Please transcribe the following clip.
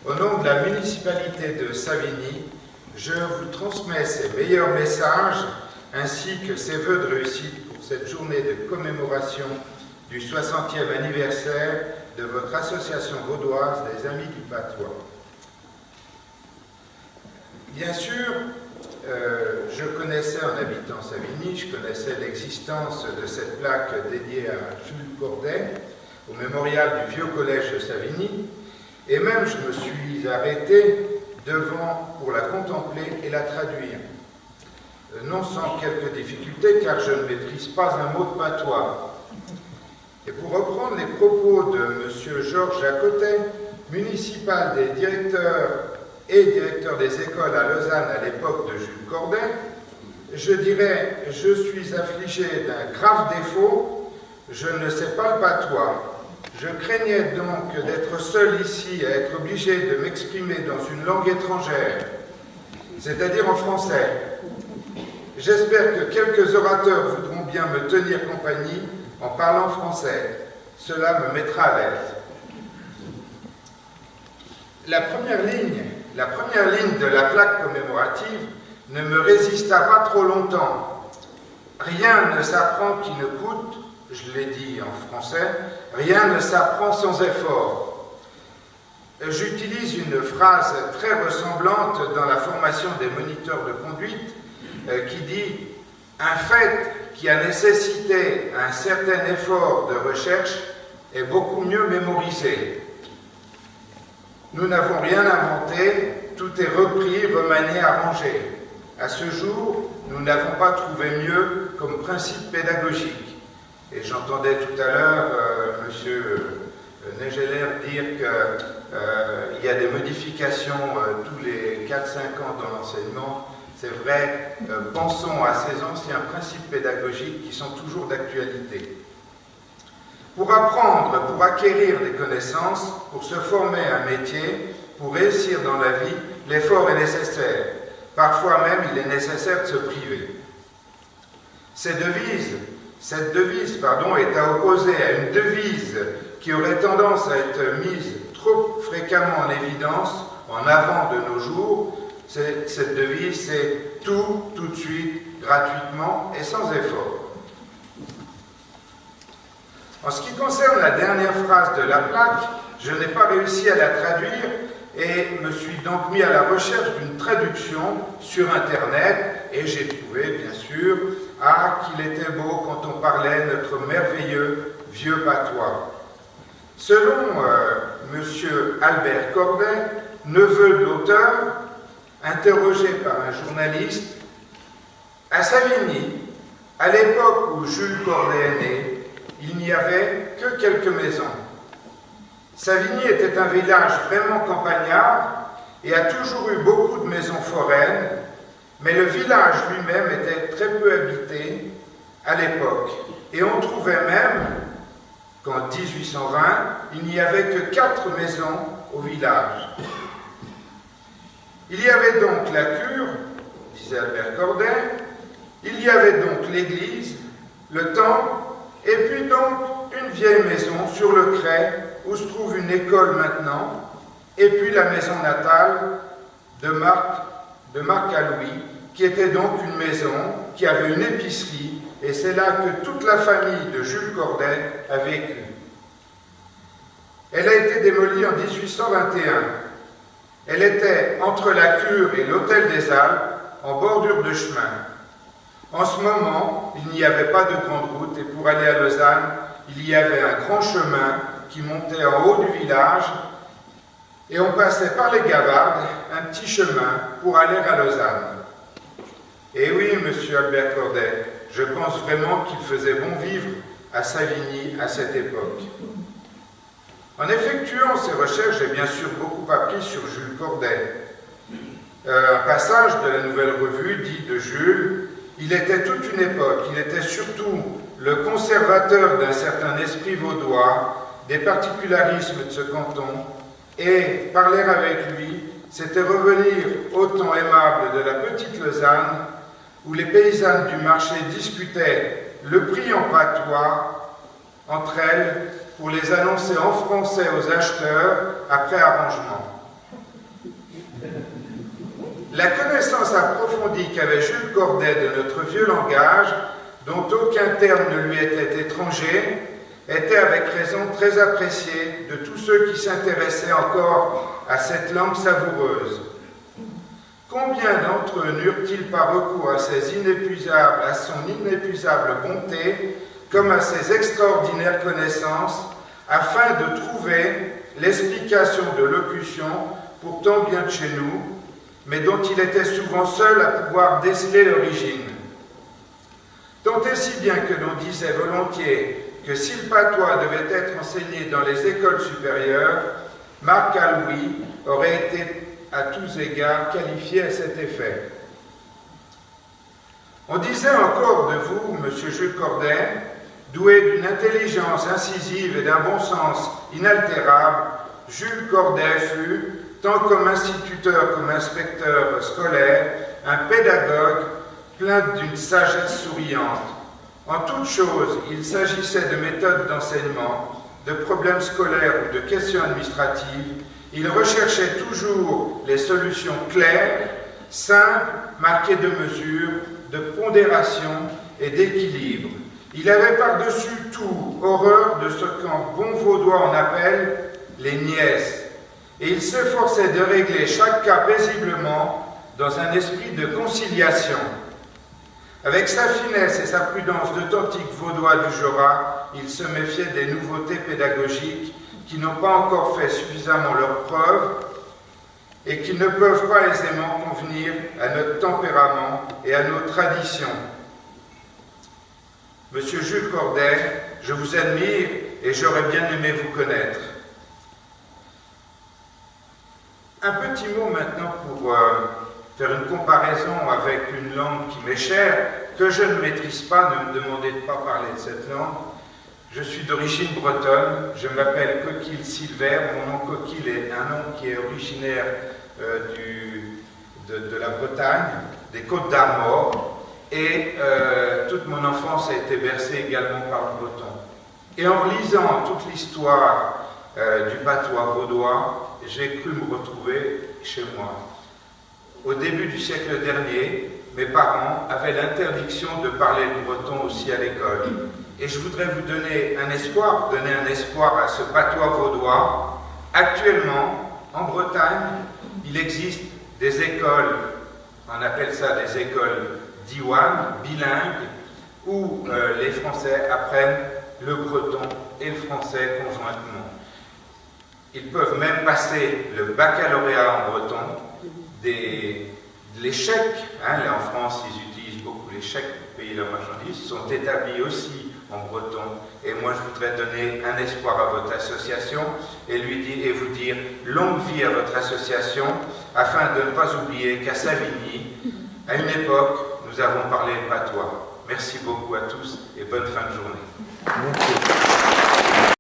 Au nom de la municipalité de Savigny, je vous transmets ses meilleurs messages ainsi que ses vœux de réussite pour cette journée de commémoration du 60e anniversaire de votre association vaudoise des Amis du Patois. Bien sûr, je connaissais en habitant Savigny, je connaissais l'existence de cette plaque dédiée à Jules Corday au mémorial du Vieux Collège de Savigny, et même je me suis arrêté devant pour la contempler et la traduire. Non sans quelques difficultés, car je ne maîtrise pas un mot de patois. Et pour reprendre les propos de M. Georges Jacotet, municipal des directeurs et directeur des écoles à Lausanne à l'époque de Jules Corday, je dirais « Je suis affligé d'un grave défaut, je ne sais pas le patois. Je craignais donc d'être seul ici à être obligé de m'exprimer dans une langue étrangère, c'est-à-dire en français. J'espère que quelques orateurs voudront bien me tenir compagnie en parlant français. Cela me mettra à l'aise. » La première ligne de la plaque commémorative ne me résista pas trop longtemps. Rien ne s'apprend qui ne coûte, je l'ai dit en français, rien ne s'apprend sans effort. J'utilise une phrase très ressemblante dans la formation des moniteurs de conduite qui dit « Un fait qui a nécessité un certain effort de recherche est beaucoup mieux mémorisé. » Nous n'avons rien inventé, tout est repris, remanié, arrangé. À ce jour, nous n'avons pas trouvé mieux comme principe pédagogique. Et j'entendais tout à l'heure M. Negeler dire qu'il y a des modifications tous les 4-5 ans dans l'enseignement. C'est vrai, pensons à ces anciens principes pédagogiques qui sont toujours d'actualité. Pour apprendre, pour acquérir des connaissances, pour se former à un métier, pour réussir dans la vie, l'effort est nécessaire. Parfois même, il est nécessaire de se priver. Cette devise est à opposer à une devise qui aurait tendance à être mise trop fréquemment en évidence, en avant de nos jours. Cette devise, c'est tout de suite, gratuitement et sans effort. En ce qui concerne la dernière phrase de la plaque, je n'ai pas réussi à la traduire et me suis donc mis à la recherche d'une traduction sur Internet et j'ai trouvé, bien sûr, qu'il était beau quand on parlait notre merveilleux vieux patois. Selon M. Albert Corday, neveu de l'auteur, interrogé par un journaliste, à Savigny, à l'époque où Jules Corday est né, il n'y avait que quelques maisons. Savigny était un village vraiment campagnard et a toujours eu beaucoup de maisons foraines, mais le village lui-même était très peu habité à l'époque. Et on trouvait même qu'en 1820, il n'y avait que 4 maisons au village. Il y avait donc la cure, disait Albert Corday, il y avait donc l'église, le temple, et puis donc une vieille maison sur le Crêt, où se trouve une école maintenant, et puis la maison natale de Marc à Louis, qui était donc une maison qui avait une épicerie, et c'est là que toute la famille de Jules Corday a vécu. Elle a été démolie en 1821. Elle était entre la cure et l'hôtel des Alpes, en bordure de chemin. En ce moment, il n'y avait pas de grande route et pour aller à Lausanne, il y avait un grand chemin qui montait en haut du village et on passait par les Gavardes, un petit chemin pour aller à Lausanne. Et oui, monsieur Albert Corday, je pense vraiment qu'il faisait bon vivre à Savigny à cette époque. En effectuant ces recherches, j'ai bien sûr beaucoup appris sur Jules Corday. Un passage de la Nouvelle Revue dit de Jules: il était toute une époque, il était surtout le conservateur d'un certain esprit vaudois, des particularismes de ce canton, et parler avec lui, c'était revenir au temps aimable de la petite Lausanne, où les paysannes du marché discutaient le prix en patois entre elles pour les annoncer en français aux acheteurs après arrangement. La connaissance approfondie qu'avait Jules Corday de notre vieux langage, dont aucun terme ne lui était étranger, était avec raison très appréciée de tous ceux qui s'intéressaient encore à cette langue savoureuse. Combien d'entre eux n'eurent-ils pas recours à son inépuisable bonté, comme à ses extraordinaires connaissances, afin de trouver l'explication de locutions pourtant bien de chez nous, mais dont il était souvent seul à pouvoir déceler l'origine. Tant et si bien que l'on disait volontiers que si le patois devait être enseigné dans les écoles supérieures, Marc Allouis aurait été à tous égards qualifié à cet effet. On disait encore de vous, monsieur Jules Corday, doué d'une intelligence incisive et d'un bon sens inaltérable, Jules Corday fut, tant comme instituteur comme inspecteur scolaire, un pédagogue plein d'une sagesse souriante. En toute chose, il s'agissait de méthodes d'enseignement, de problèmes scolaires ou de questions administratives. Il recherchait toujours les solutions claires, simples, marquées de mesure, de pondération et d'équilibre. Il avait par-dessus tout horreur de ce qu'en bon vaudois on appelle les niaises, et il s'efforçait de régler chaque cas paisiblement dans un esprit de conciliation. Avec sa finesse et sa prudence d'authentique vaudois du Jura, il se méfiait des nouveautés pédagogiques qui n'ont pas encore fait suffisamment leur preuve et qui ne peuvent pas aisément convenir à notre tempérament et à nos traditions. Monsieur Jules Corday, je vous admire et j'aurais bien aimé vous connaître. Un petit mot maintenant pour faire une comparaison avec une langue qui m'est chère, que je ne maîtrise pas, ne me demandez de ne pas parler de cette langue. Je suis d'origine bretonne, je m'appelle Coquille Silver, mon nom Coquille est un nom qui est originaire de la Bretagne, des Côtes d'Armor, et toute mon enfance a été bercée également par le breton. Et en lisant toute l'histoire du patois vaudois, j'ai cru me retrouver chez moi. Au début du siècle dernier, mes parents avaient l'interdiction de parler le breton aussi à l'école. Et je voudrais vous donner un espoir à ce patois vaudois. Actuellement, en Bretagne, il existe des écoles, on appelle ça des écoles diwan, bilingues, où les Français apprennent le breton et le français conjointement. Ils peuvent même passer le baccalauréat en breton, les chèques, en France ils utilisent beaucoup les chèques pour payer leurs marchandises, sont établis aussi en breton. Et moi je voudrais donner un espoir à votre association et vous dire longue vie à votre association, afin de ne pas oublier qu'à Savigny, à une époque, nous avons parlé le patois. Merci beaucoup à tous et bonne fin de journée. Merci.